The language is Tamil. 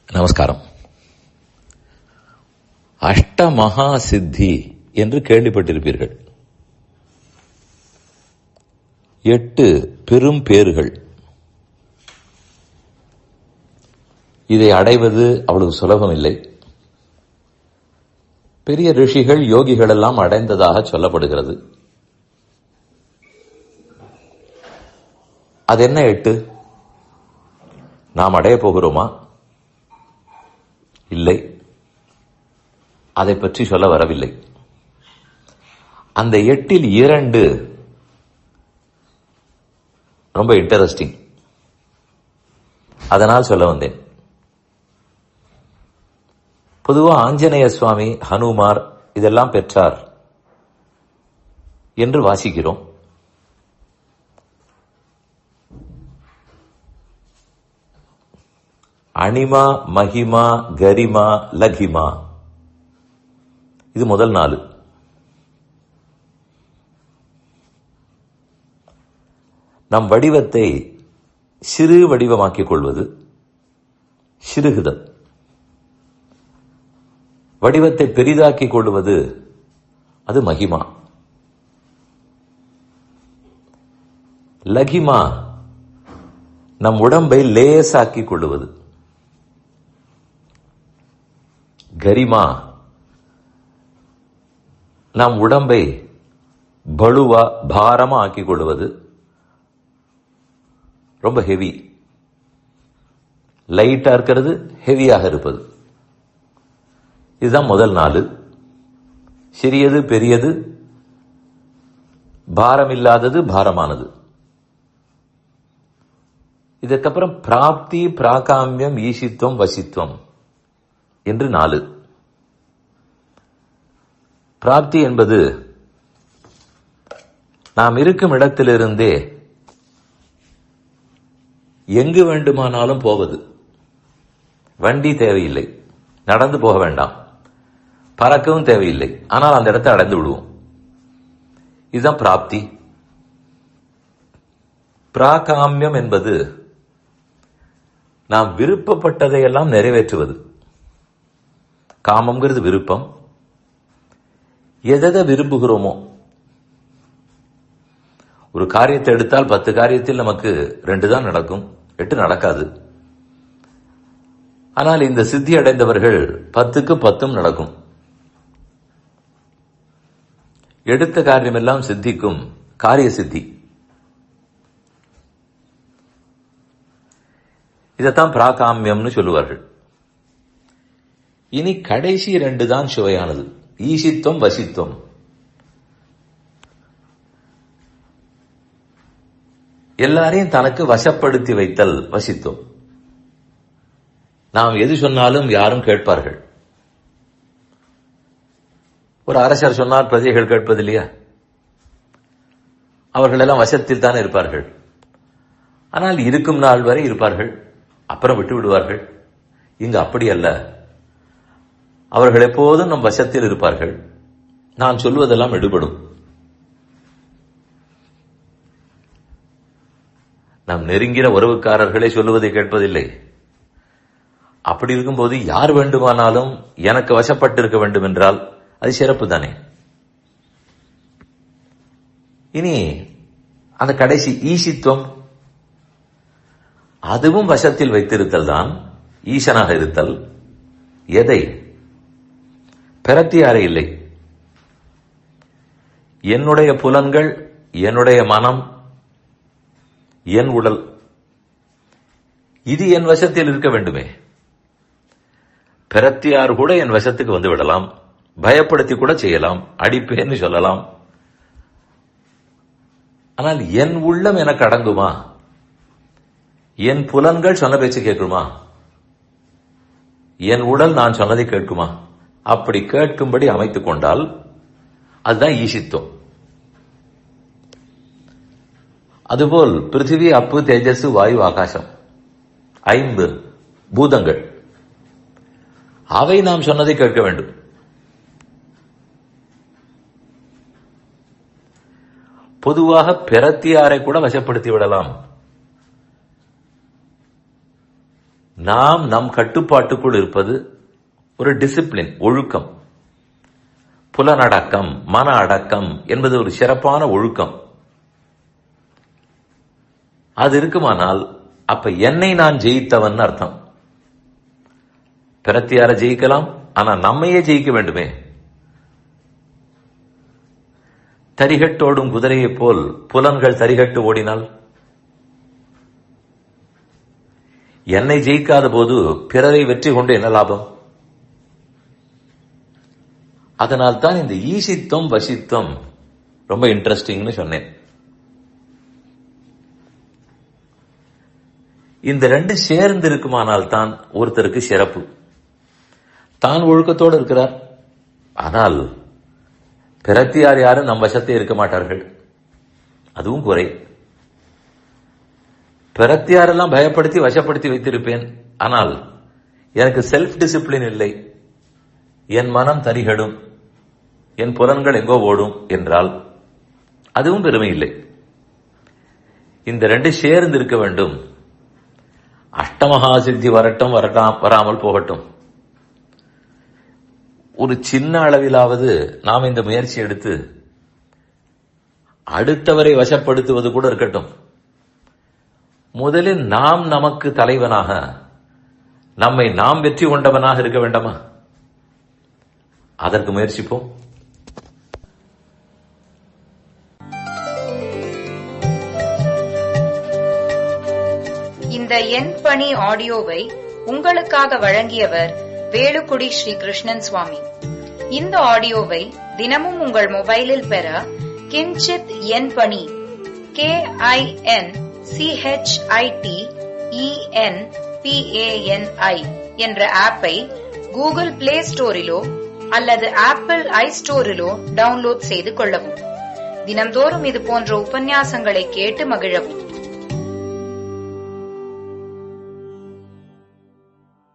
நமஸ்காரம். அஷ்டமகா சித்தி என்று கேள்விப்பட்டிருப்பீர்கள். 8 பெரும் பேறுகள். இதை அடைவது அவ்வளவு சுலபமில்லை. பெரிய ரிஷிகள், யோகிகள் எல்லாம் அடைந்ததாக சொல்லப்படுகிறது. அது என்ன 8? நாம் அடைய போகிறோமா? இல்லை, அதை பற்றி சொல்ல வரவில்லை. அந்த 8ல் 2 ரொம்ப இன்ட்ரெஸ்டிங், அதனால் சொல்ல வந்தேன். பொதுவா ஆஞ்சநேய சுவாமி, ஹனுமார் இதெல்லாம் பெற்றார் என்று வாசிக்கிறோம். அனிமா, மகிமா, கரிமா, லகிமா, இது முதல் 4. நம் வடிவத்தை சிறு வடிவமாக்கிக் கொள்வது சிறுகுதல், வடிவத்தை பெரிதாக்கிக் கொள்வது அது மகிமா. லகிமா நம் உடம்பை லேசாக்கிக் கொள்வது. கரிமா நம் உடம்பை பலுவா, பாரமா ஆக்கிக் கொள்வது. ரொம்ப ஹெவி, லைட்டா இருக்கிறது, ஹெவியாக இருப்பது. இதுதான் முதல் 4. சிறியது, பெரியது, பாரமில்லாதது, பாரமானது. இதற்கப்புறம் பிராப்தி, பிராகாமியம், ஈசித்துவம், வசித்துவம் என்று 4. பிராப்தி என்பது நாம் இருக்கும் இடத்திலிருந்தே எங்கு வேண்டுமானாலும் போவது. வண்டி தேவையில்லை, நடந்து போக வேண்டாம், பறக்கவும் தேவையில்லை, ஆனால் அந்த இடத்தை அடைந்து விடுவோம். இதுதான் பிராப்தி. பிராகாமியம் என்பது நாம் விருப்பப்பட்டதையெல்லாம் நிறைவேற்றுவது. காமம்ங்கிறது விருப்பம். எதை விரும்புகிறோமோ, ஒரு காரியத்தை எடுத்தால் 10 காரியத்தில் நமக்கு 2 தான் நடக்கும், 8 நடக்காது. ஆனால் இந்த சித்தி அடைந்தவர்கள் 10க்கு 10 நடக்கும். எடுத்த காரியமெல்லாம் சித்திக்கும், காரிய சித்தி. இதைத்தான் பிராகாமியம்னு சொல்லுவார்கள். இனி கடைசி 2 தான் சுவையானது, ஈசித்துவம், வசித்துவம். எல்லாரையும் தனக்கு வசப்படுத்தி வைத்தல் வசித்துவம். நாம் எது சொன்னாலும் யாரும் கேட்பார்கள். ஒரு அரசர் சொன்னார், பிரஜைகள் கேட்பதில்லையா? அவர்கள் எல்லாம் வசத்தில் தானே இருப்பார்கள். ஆனால் இருக்கும் நாள் வரை இருப்பார்கள், அப்புறம் விட்டு விடுவார்கள். இங்கு அப்படி அல்ல. அவர்கள் எப்போதும் நம் வசத்தில் இருப்பார்கள். நான் சொல்வதெல்லாம் எடுபடும். நம் நெருங்கின உறவுக்காரர்களே சொல்லுவதை கேட்பதில்லை. அப்படி இருக்கும்போது யார் வேண்டுமானாலும் எனக்கு வசப்பட்டிருக்க வேண்டும் என்றால் அது சிறப்பு தானே. இனி அந்த கடைசி ஈசித்துவம், அதுவும் வசத்தில் வைத்திருத்தல் தான், ஈசனாக இருத்தல். எதை? பிரத்தியாரை இல்லை. என்னுடைய புலன்கள், என்னுடைய மனம், என் உடல், இது என் வசத்தில் இருக்க வேண்டுமே. பிரத்தியார் கூட என் வசத்துக்கு வந்து விடலாம், பயப்படுத்தி கூட செய்யலாம், அடிப்பேன்னு சொல்லலாம். ஆனால் என் உள்ளம் எனக்கு அடங்குமா? என் புலன்கள் சொன்ன பேச்சு கேட்குமா? என் உடல் நான் சொன்னதை கேட்குமா? அப்படி கேட்கும்படி அமைத்துக் கொண்டால் அதுதான் ஈசித்துவம். அதுபோல் பிருத்திவி, அப்பு, தேஜஸ், வாயு, ஆகாசம், 5 பூதங்கள், அவை நாம் சொன்னதை கேட்க வேண்டும். பொதுவாக பிரத்தியாரை கூட வசப்படுத்தி விடலாம். நாம் நம் கட்டுப்பாட்டுக்குள் இருப்பது ஒரு டிசிப்ளின், ஒழுக்கம். புலனடக்கம், மன அடக்கம் என்பது ஒரு சிறப்பான ஒழுக்கம். அது இருக்குமானால் அப்ப என்னை நான் ஜெயித்தவன் அர்த்தம். பிரத்தியார ஜெயிக்கலாம், ஆனா நம்மையே ஜெயிக்க வேண்டுமே. தரிகட்டோடும் குதிரையைப் போல் புலன்கள் தரிகட்டு ஓடினால், என்னை ஜெயிக்காத போது பிறரை வெற்றி கொண்டு என்ன லாபம்? அதனால் தான் இந்த ஈசித்துவம் வசித்துவம் ரொம்ப இன்ட்ரெஸ்டிங்னு சொன்னேன். இந்த ரெண்டு சேர்ந்து இருக்குமானால் தான் ஒருத்தருக்கு சிறப்பு. தான் ஒழுக்கத்தோடு இருக்கிறார், ஆனால் பிரத்தியார் யாரும் நம் வசத்தை இருக்க மாட்டார்கள், அதுவும் குறை. பிரத்தியாரெல்லாம் பயப்படுத்தி வசப்படுத்தி வைத்திருப்பேன், ஆனால் எனக்கு செல்ஃப் டிசிப்ளின் இல்லை, என் மனம் தரிகடும், என் புலன்கள் எங்கோ ஓடும் என்றால் அதுவும் பெருமை இல்லை. இந்த ரெண்டு சேர்ந்து இருக்க வேண்டும். அஷ்டமகா சித்தி வரட்டும் வராமல் போகட்டும். ஒரு சின்ன அளவிலாவது நாம் இந்த முயற்சி எடுத்து அடுத்தவரை வசப்படுத்துவது கூட இருக்கட்டும். முதலில் நாம் நமக்கு தலைவனாக, நம்மை நாம் வெற்றி கொண்டவனாக இருக்க வேண்டாமா? அதற்கு முயற்சிப்போம். இந்த என் பணி ஆடியோவை உங்களுக்காக வழங்கியவர் வேலுக்குடி ஸ்ரீ கிருஷ்ணன் சுவாமி. இந்த ஆடியோவை தினமும் உங்கள் மொபைலில் பெற கிஞ்சித் என் பணி KINCHITENPANI என்ற ஆப்பை கூகுள் பிளே ஸ்டோரிலோ அல்லது ஆப்பிள் ஐஸ்டோரிலோ டவுன்லோட் செய்து கொள்ளவும். தினம்தோறும் இது போன்ற உபன்யாசங்களை கேட்டு மகிழவும்.